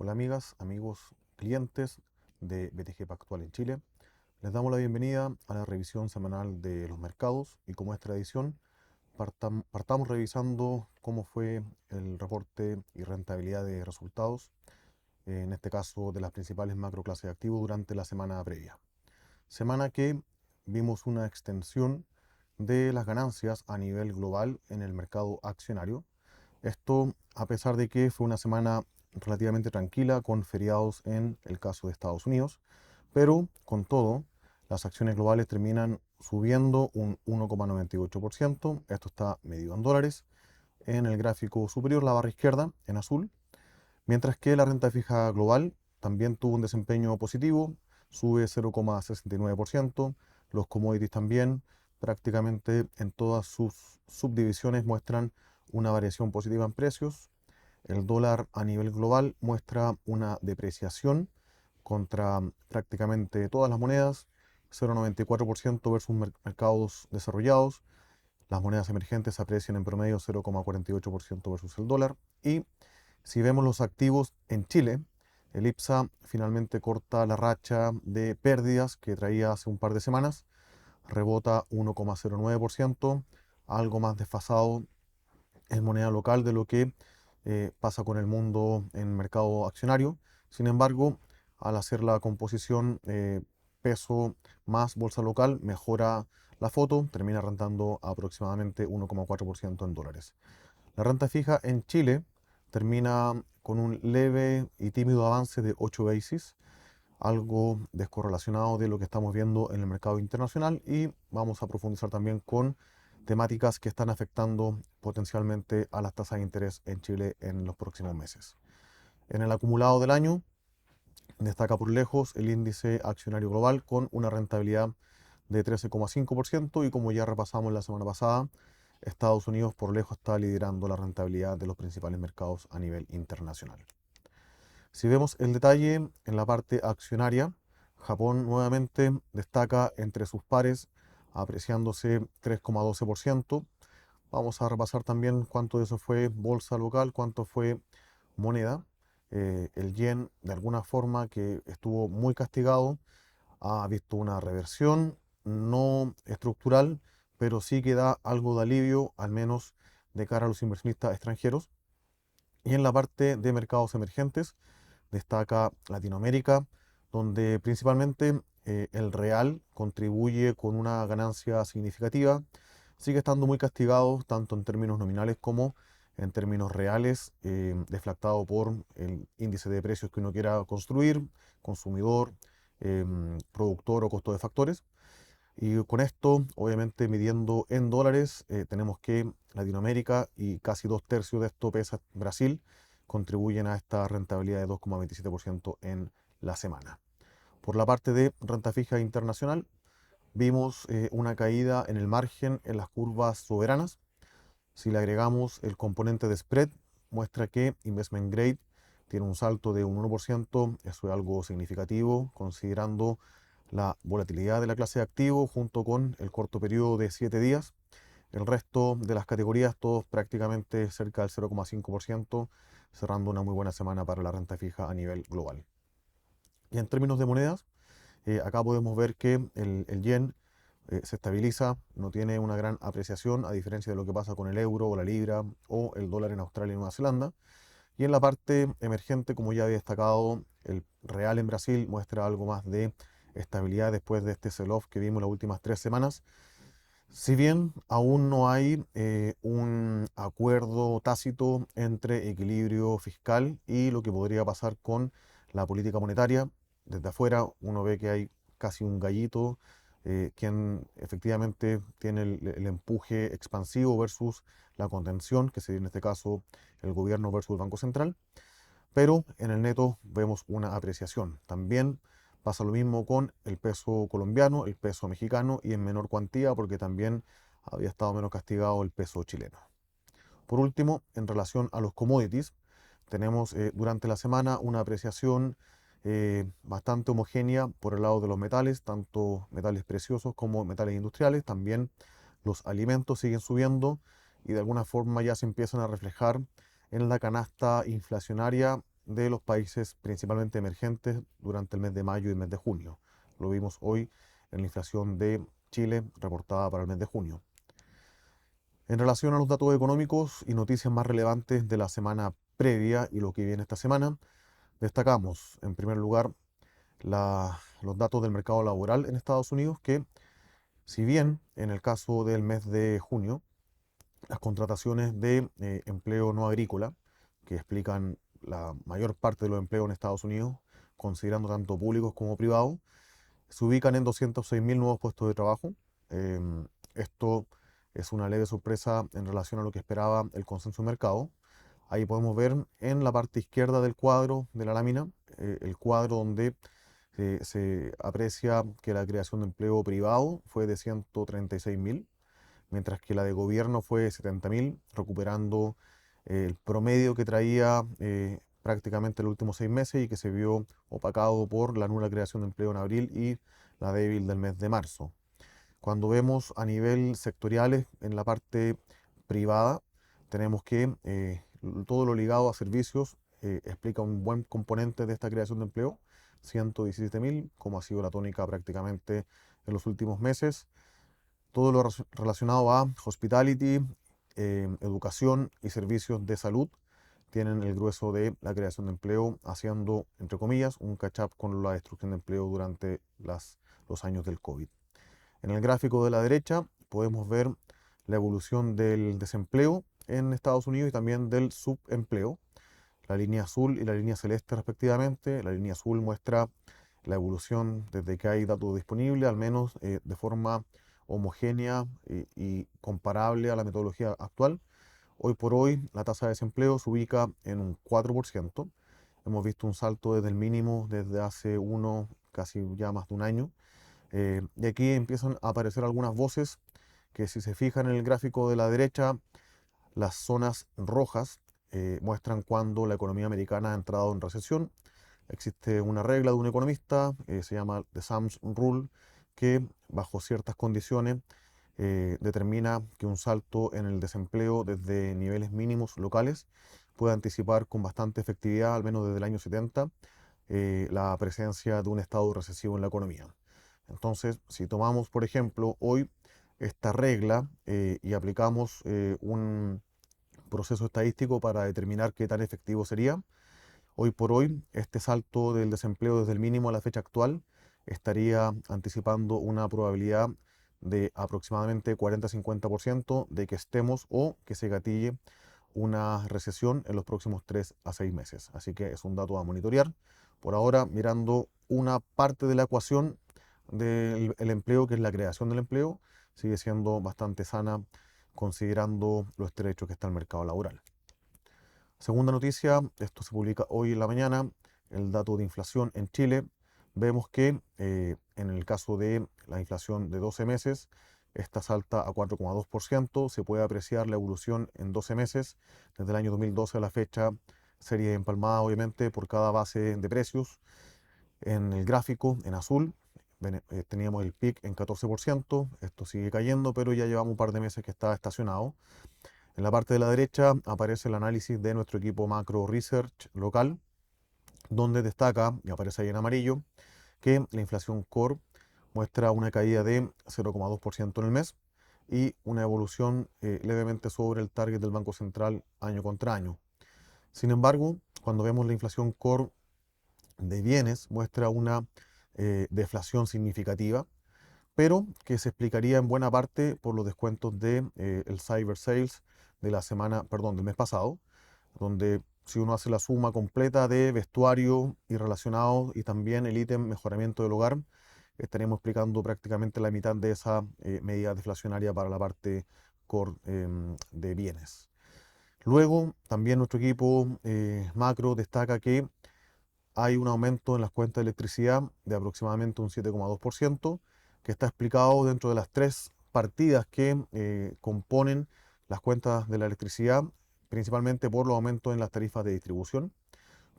Hola amigas, amigos, clientes de BTG Pactual en Chile. Les damos la bienvenida a la revisión semanal de los mercados y como es tradición, partamos revisando cómo fue el reporte y rentabilidad de resultados, en este caso de las principales macroclases de activos durante la semana previa. Semana que vimos una extensión de las ganancias a nivel global en el mercado accionario. Esto a pesar de que fue una semana relativamente tranquila con feriados en el caso de Estados Unidos, pero con todo, las acciones globales terminan subiendo un 1,98%. Esto está medido en dólares. En el gráfico superior, la barra izquierda en azul, mientras que la renta fija global también tuvo un desempeño positivo, sube 0,69%. Los commodities también, prácticamente en todas sus subdivisiones, muestran una variación positiva en precios. El dólar a nivel global muestra una depreciación contra prácticamente todas las monedas, 0,94% versus mercados desarrollados. Las monedas emergentes se aprecian en promedio 0,48% versus el dólar. Y si vemos los activos en Chile, el IPSA finalmente corta la racha de pérdidas que traía hace un par de semanas, rebota 1,09%, algo más desfasado en moneda local de lo que pasa con el mundo en mercado accionario. Sin embargo, al hacer la composición peso más bolsa local, mejora la foto, termina rentando aproximadamente 1,4% en dólares. La renta fija en Chile termina con un leve y tímido avance de 8 basis, algo descorrelacionado de lo que estamos viendo en el mercado internacional, y vamos a profundizar también con temáticas que están afectando potencialmente a las tasas de interés en Chile en los próximos meses. En el acumulado del año destaca por lejos el índice accionario global con una rentabilidad de 13,5% y como ya repasamos la semana pasada, Estados Unidos por lejos está liderando la rentabilidad de los principales mercados a nivel internacional. Si vemos el detalle en la parte accionaria, Japón nuevamente destaca entre sus pares, apreciándose 3,12%. Vamos a repasar también cuánto de eso fue bolsa local, cuánto fue moneda. El yen, de alguna forma, que estuvo muy castigado, ha visto una reversión no estructural, pero sí que da algo de alivio, al menos de cara a los inversionistas extranjeros. Y en la parte de mercados emergentes, destaca Latinoamérica, donde principalmente el real contribuye con una ganancia significativa. Sigue estando muy castigado tanto en términos nominales como en términos reales, deflactado por el índice de precios que uno quiera construir, consumidor, productor o costo de factores. Y con esto, obviamente midiendo en dólares, tenemos que Latinoamérica y casi dos tercios de esto pesa Brasil, contribuyen a esta rentabilidad de 2,27% en la semana. Por la parte de renta fija internacional, vimos una caída en el margen en las curvas soberanas. Si le agregamos el componente de spread, muestra que Investment Grade tiene un salto de un 1%. Eso es algo significativo considerando la volatilidad de la clase de activo junto con el corto periodo de 7 días. El resto de las categorías, todos prácticamente cerca del 0,5%, cerrando una muy buena semana para la renta fija a nivel global. Y en términos de monedas, acá podemos ver que el yen se estabiliza, no tiene una gran apreciación, a diferencia de lo que pasa con el euro o la libra o el dólar en Australia y Nueva Zelanda. Y en la parte emergente, como ya había destacado, el real en Brasil muestra algo más de estabilidad después de este sell-off que vimos las últimas 3 semanas. Si bien aún no hay un acuerdo tácito entre equilibrio fiscal y lo que podría pasar con la política monetaria, desde afuera uno ve que hay casi un gallito quien efectivamente tiene el empuje expansivo versus la contención, que sería en este caso el gobierno versus el Banco Central, pero en el neto vemos una apreciación. También pasa lo mismo con el peso colombiano, el peso mexicano y en menor cuantía porque también había estado menos castigado el peso chileno. Por último, en relación a los commodities, tenemos durante la semana una apreciación bastante homogénea por el lado de los metales, tanto metales preciosos como metales industriales. También los alimentos siguen subiendo y de alguna forma ya se empiezan a reflejar en la canasta inflacionaria de los países principalmente emergentes durante el mes de mayo y el mes de junio. Lo vimos hoy en la inflación de Chile reportada para el mes de junio. En relación a los datos económicos y noticias más relevantes de la semana previa y lo que viene esta semana, destacamos en primer lugar los datos del mercado laboral en Estados Unidos, que si bien en el caso del mes de junio, las contrataciones de empleo no agrícola, que explican la mayor parte de los empleos en Estados Unidos, considerando tanto públicos como privados, se ubican en 206.000 nuevos puestos de trabajo. Esto es una leve sorpresa en relación a lo que esperaba el consenso de mercado. Ahí podemos ver en la parte izquierda del cuadro de la lámina, el cuadro donde se aprecia que la creación de empleo privado fue de 136.000, mientras que la de gobierno fue de 70.000, recuperando el promedio que traía prácticamente los últimos 6 meses y que se vio opacado por la nula creación de empleo en abril y la débil del mes de marzo. Cuando vemos a nivel sectoriales en la parte privada, tenemos que todo lo ligado a servicios explica un buen componente de esta creación de empleo, 117.000, como ha sido la tónica prácticamente en los últimos meses. Todo lo relacionado a hospitality, educación y servicios de salud tienen el grueso de la creación de empleo, haciendo, entre comillas, un catch-up con la destrucción de empleo durante los años del COVID. En el gráfico de la derecha podemos ver la evolución del desempleo en Estados Unidos y también del subempleo. La línea azul y la línea celeste respectivamente. La línea azul muestra la evolución desde que hay datos disponibles, al menos de forma homogénea y comparable a la metodología actual. Hoy por hoy la tasa de desempleo se ubica en un 4%. Hemos visto un salto desde el mínimo desde hace casi ya más de un año. Y aquí empiezan a aparecer algunas voces que, si se fijan en el gráfico de la derecha, las zonas rojas muestran cuando la economía americana ha entrado en recesión. Existe una regla de un economista, se llama The Sums Rule, que bajo ciertas condiciones determina que un salto en el desempleo desde niveles mínimos locales puede anticipar con bastante efectividad, al menos desde el año 70, la presencia de un estado recesivo en la economía. Entonces, si tomamos, por ejemplo, hoy esta regla y aplicamos un proceso estadístico para determinar qué tan efectivo sería, hoy por hoy este salto del desempleo desde el mínimo a la fecha actual estaría anticipando una probabilidad de aproximadamente 40-50% de que estemos o que se gatille una recesión en los próximos 3 a 6 meses. Así que es un dato a monitorear. Por ahora, mirando una parte de la ecuación del empleo, que es la creación del empleo, sigue siendo bastante sana considerando lo estrecho que está el mercado laboral. Segunda noticia, esto se publica hoy en la mañana, el dato de inflación en Chile. Vemos que en el caso de la inflación de 12 meses, esta salta a 4,2%. Se puede apreciar la evolución en 12 meses, desde el año 2012 a la fecha, serie empalmada obviamente por cada base de precios. En el gráfico, en azul, teníamos el pic en 14%, esto sigue cayendo, pero ya llevamos un par de meses que está estacionado. En la parte de la derecha aparece el análisis de nuestro equipo Macro Research local, donde destaca, y aparece ahí en amarillo, que la inflación core muestra una caída de 0,2% en el mes y una evolución levemente sobre el target del Banco Central año contra año. Sin embargo, cuando vemos la inflación core de bienes, muestra una deflación significativa, pero que se explicaría en buena parte por los descuentos de el Cyber Sales de la semana, perdón, del mes pasado, donde si uno hace la suma completa de vestuario y relacionados y también el ítem mejoramiento del hogar, estaríamos explicando prácticamente la mitad de esa medida deflacionaria para la parte core de bienes. Luego, también nuestro equipo macro destaca que hay un aumento en las cuentas de electricidad de aproximadamente un 7,2%, que está explicado dentro de las tres partidas que componen las cuentas de la electricidad, principalmente por los aumentos en las tarifas de distribución,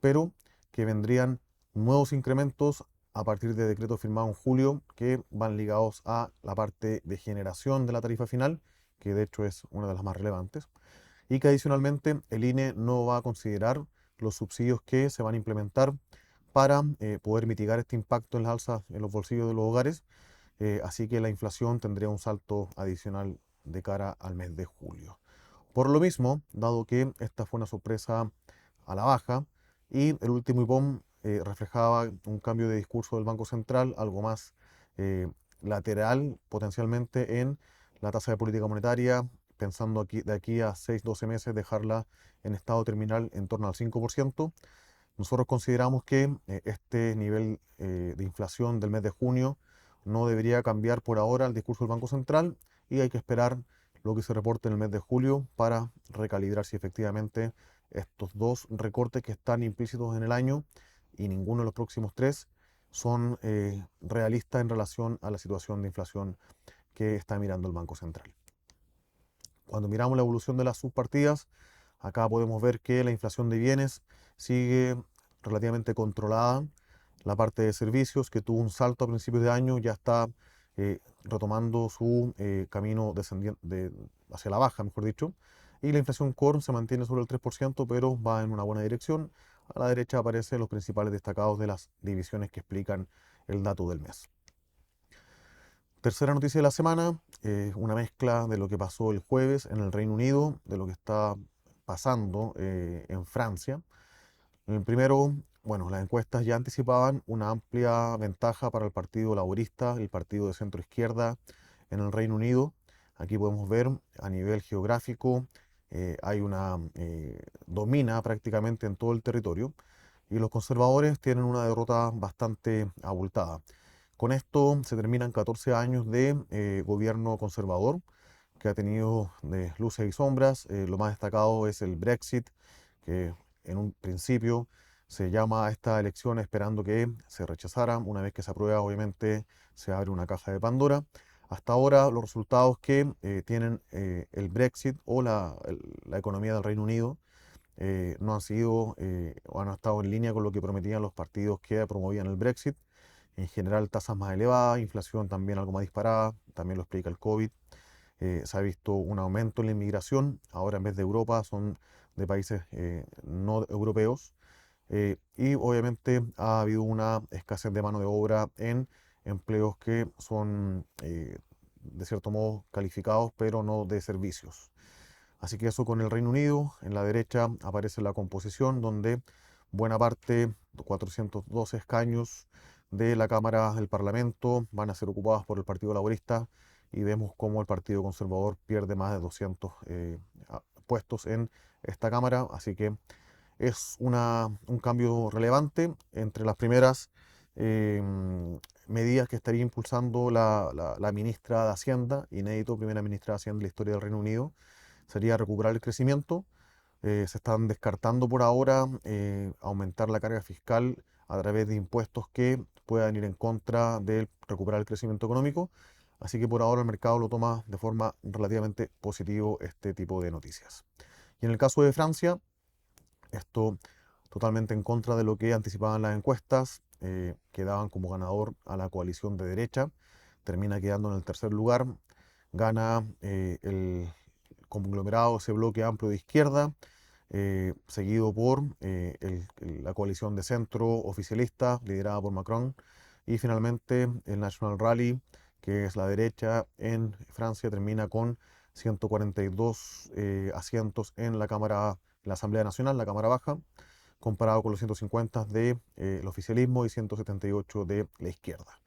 pero que vendrían nuevos incrementos a partir de decretos firmados en julio que van ligados a la parte de generación de la tarifa final, que de hecho es una de las más relevantes, y que adicionalmente el INE no va a considerar los subsidios que se van a implementar para poder mitigar este impacto en las alzas en los bolsillos de los hogares. Así que la inflación tendría un salto adicional de cara al mes de julio. Por lo mismo, dado que esta fue una sorpresa a la baja y el último IPOM reflejaba un cambio de discurso del Banco Central, algo más eh, lateral potencialmente en la tasa de política monetaria, pensando de aquí a 6-12 meses dejarla en estado terminal en torno al 5%. Nosotros consideramos que este nivel de inflación del mes de junio no debería cambiar por ahora el discurso del Banco Central y hay que esperar lo que se reporte en el mes de julio para recalibrar si efectivamente estos dos recortes que están implícitos en el año y ninguno de los próximos tres son realistas en relación a la situación de inflación que está mirando el Banco Central. Cuando miramos la evolución de las subpartidas, acá podemos ver que la inflación de bienes sigue relativamente controlada. La parte de servicios, que tuvo un salto a principios de año, ya está retomando su camino descendiente hacia la baja, mejor dicho. Y la inflación core se mantiene sobre el 3%, pero va en una buena dirección. A la derecha aparecen los principales destacados de las divisiones que explican el dato del mes. Tercera noticia de la semana, una mezcla de lo que pasó el jueves en el Reino Unido, de lo que está pasando en Francia. Primero, bueno, las encuestas ya anticipaban una amplia ventaja para el Partido Laborista, el partido de centro izquierda en el Reino Unido. Aquí podemos ver a nivel geográfico, hay una domina prácticamente en todo el territorio y los conservadores tienen una derrota bastante abultada. Con esto se terminan 14 años de gobierno conservador que ha tenido de luces y sombras. Lo más destacado es el Brexit, que en un principio se llama a esta elección esperando que se rechazara. Una vez que se aprueba, obviamente se abre una caja de Pandora. Hasta ahora los resultados que tienen el Brexit o la economía del Reino Unido no han sido o han estado en línea con lo que prometían los partidos que promovían el Brexit. En general, tasas más elevadas, inflación también algo más disparada, también lo explica el COVID. Se ha visto un aumento en la inmigración, ahora en vez de Europa son de países no europeos. Y obviamente ha habido una escasez de mano de obra en empleos que son de cierto modo calificados, pero no de servicios. Así que eso con el Reino Unido. En la derecha aparece la composición donde buena parte, 412 escaños de la Cámara del Parlamento van a ser ocupados por el Partido Laborista y vemos cómo el Partido Conservador pierde más de 200 puestos en esta Cámara. Así que es un cambio relevante entre las primeras eh, medidas que estaría impulsando la ministra de Hacienda, inédito, primera ministra de Hacienda en la historia del Reino Unido, sería recuperar el crecimiento. Se están descartando por ahora aumentar la carga fiscal a través de impuestos que puedan ir en contra de recuperar el crecimiento económico. Así que por ahora el mercado lo toma de forma relativamente positivo este tipo de noticias. Y en el caso de Francia, esto totalmente en contra de lo que anticipaban las encuestas, que daban como ganador a la coalición de derecha, termina quedando en el tercer lugar, gana el conglomerado, ese bloque amplio de izquierda, seguido por la coalición de centro oficialista liderada por Macron y finalmente el National Rally, que es la derecha en Francia, termina con 142 asientos en la Cámara, la Asamblea Nacional, la Cámara Baja, comparado con los 150 del oficialismo y 178 de la izquierda.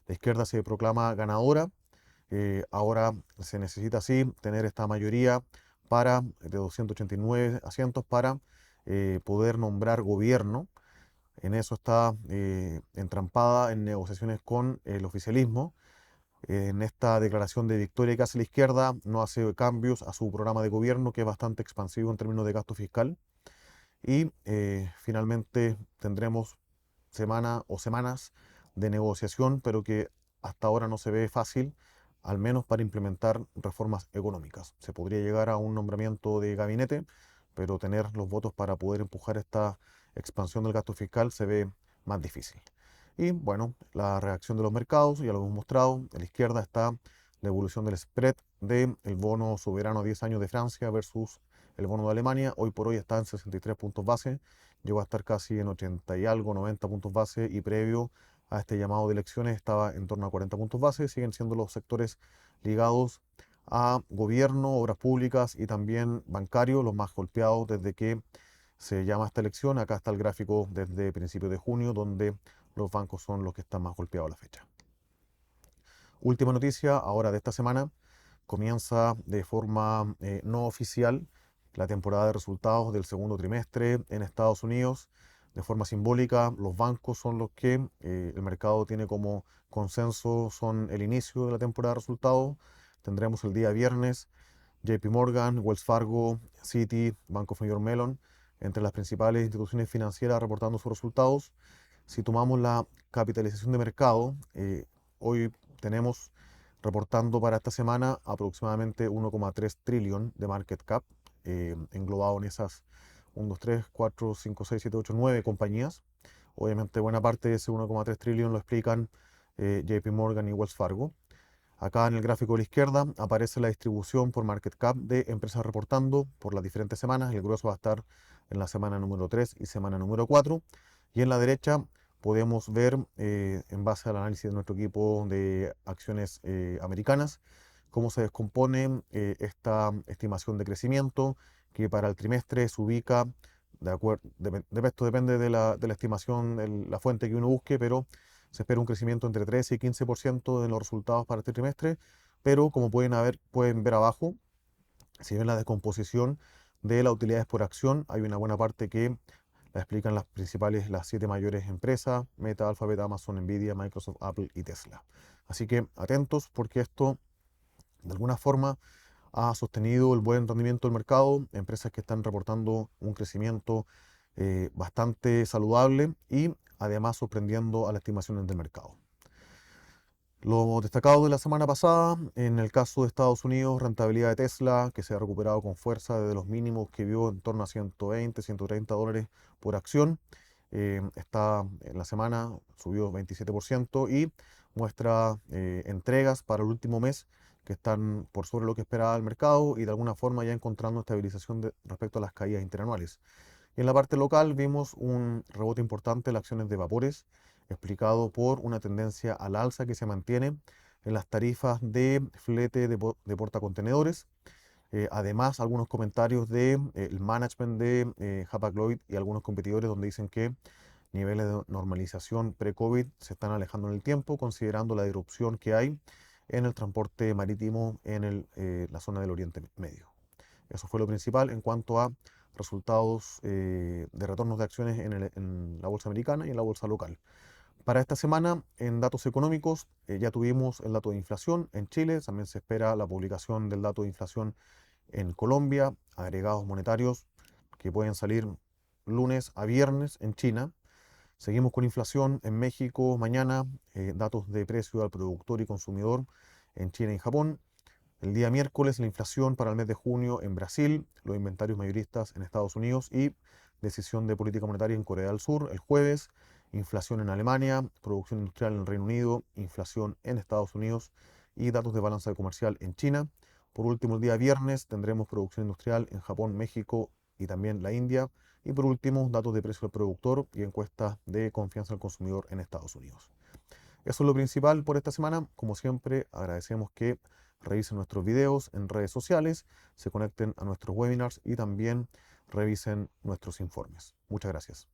La izquierda se proclama ganadora. Ahora se necesita así tener esta mayoría de 289 asientos para poder nombrar gobierno. En eso está entrampada en negociaciones con el oficialismo. En esta declaración de victoria que hace la izquierda no hace cambios a su programa de gobierno, que es bastante expansivo en términos de gasto fiscal. Y finalmente tendremos semana o semanas de negociación, pero que hasta ahora no se ve fácil, al menos para implementar reformas económicas. Se podría llegar a un nombramiento de gabinete, pero tener los votos para poder empujar esta expansión del gasto fiscal se ve más difícil. Y bueno, la reacción de los mercados, ya lo hemos mostrado, a la izquierda está la evolución del spread del bono soberano a 10 años de Francia versus el bono de Alemania. Hoy por hoy está en 63 puntos base, llegó a estar casi en 80 y algo, 90 puntos base, y previo a este llamado de elecciones estaba en torno a 40 puntos base. Siguen siendo los sectores ligados a gobierno, obras públicas y también bancarios los más golpeados desde que se llama esta elección. Acá está el gráfico desde principios de junio, donde los bancos son los que están más golpeados a la fecha. Última noticia, ahora de esta semana, comienza de forma no oficial la temporada de resultados del segundo trimestre en Estados Unidos. De forma simbólica, los bancos son los que el mercado tiene como consenso, son el inicio de la temporada de resultados. Tendremos el día viernes JP Morgan, Wells Fargo, Citi, Bank of New York Mellon, entre las principales instituciones financieras reportando sus resultados. Si tomamos la capitalización de mercado, hoy tenemos reportando para esta semana aproximadamente 1,3 trillón de market cap, englobado en esas 1, 2, 3, 4, 5, 6, 7, 8, 9 compañías. Obviamente buena parte de ese 1,3 trillón lo explican JP Morgan y Wells Fargo. Acá en el gráfico de la izquierda aparece la distribución por market cap de empresas reportando por las diferentes semanas. El grueso va a estar en la semana número 3 y semana número 4. Y en la derecha podemos ver, en base al análisis de nuestro equipo de acciones americanas, cómo se descompone esta estimación de crecimiento, que para el trimestre se ubica, esto depende de la estimación, la fuente que uno busque, pero se espera un crecimiento entre 13 y 15% en los resultados para este trimestre, pero como pueden ver abajo, si ven la descomposición de las utilidades por acción, hay una buena parte que la explican las 7 mayores empresas: Meta, Alphabet, Amazon, Nvidia, Microsoft, Apple y Tesla. Así que atentos, porque esto de alguna forma ha sostenido el buen rendimiento del mercado, empresas que están reportando un crecimiento bastante saludable y además sorprendiendo a las estimaciones del mercado. Lo destacado de la semana pasada, en el caso de Estados Unidos, rentabilidad de Tesla, que se ha recuperado con fuerza desde los mínimos que vio en torno a 120, 130 dólares por acción. Está en la semana, subió 27% y muestra entregas para el último mes que están por sobre lo que esperaba el mercado y de alguna forma ya encontrando estabilización respecto a las caídas interanuales. Y en la parte local vimos un rebote importante en las acciones de vapores, explicado por una tendencia al alza que se mantiene en las tarifas de flete de portacontenedores. Además, algunos comentarios del management de Hapag-Lloyd y algunos competidores donde dicen que niveles de normalización pre-COVID se están alejando en el tiempo, considerando la disrupción que hay en el transporte marítimo en la zona del Oriente Medio. Eso fue lo principal en cuanto a resultados de retornos de acciones en la bolsa americana y en la bolsa local. Para esta semana, en datos económicos, ya tuvimos el dato de inflación en Chile, también se espera la publicación del dato de inflación en Colombia, agregados monetarios que pueden salir lunes a viernes en China. Seguimos con inflación en México mañana, datos de precio al productor y consumidor en China y Japón. El día miércoles, la inflación para el mes de junio en Brasil, los inventarios mayoristas en Estados Unidos y decisión de política monetaria en Corea del Sur. El jueves, inflación en Alemania, producción industrial en el Reino Unido, inflación en Estados Unidos y datos de balanza comercial en China. Por último, el día viernes tendremos producción industrial en Japón, México y también la India. Y por último, datos de precio del productor y encuestas de confianza del consumidor en Estados Unidos. Eso es lo principal por esta semana. Como siempre, agradecemos que revisen nuestros videos en redes sociales, se conecten a nuestros webinars y también revisen nuestros informes. Muchas gracias.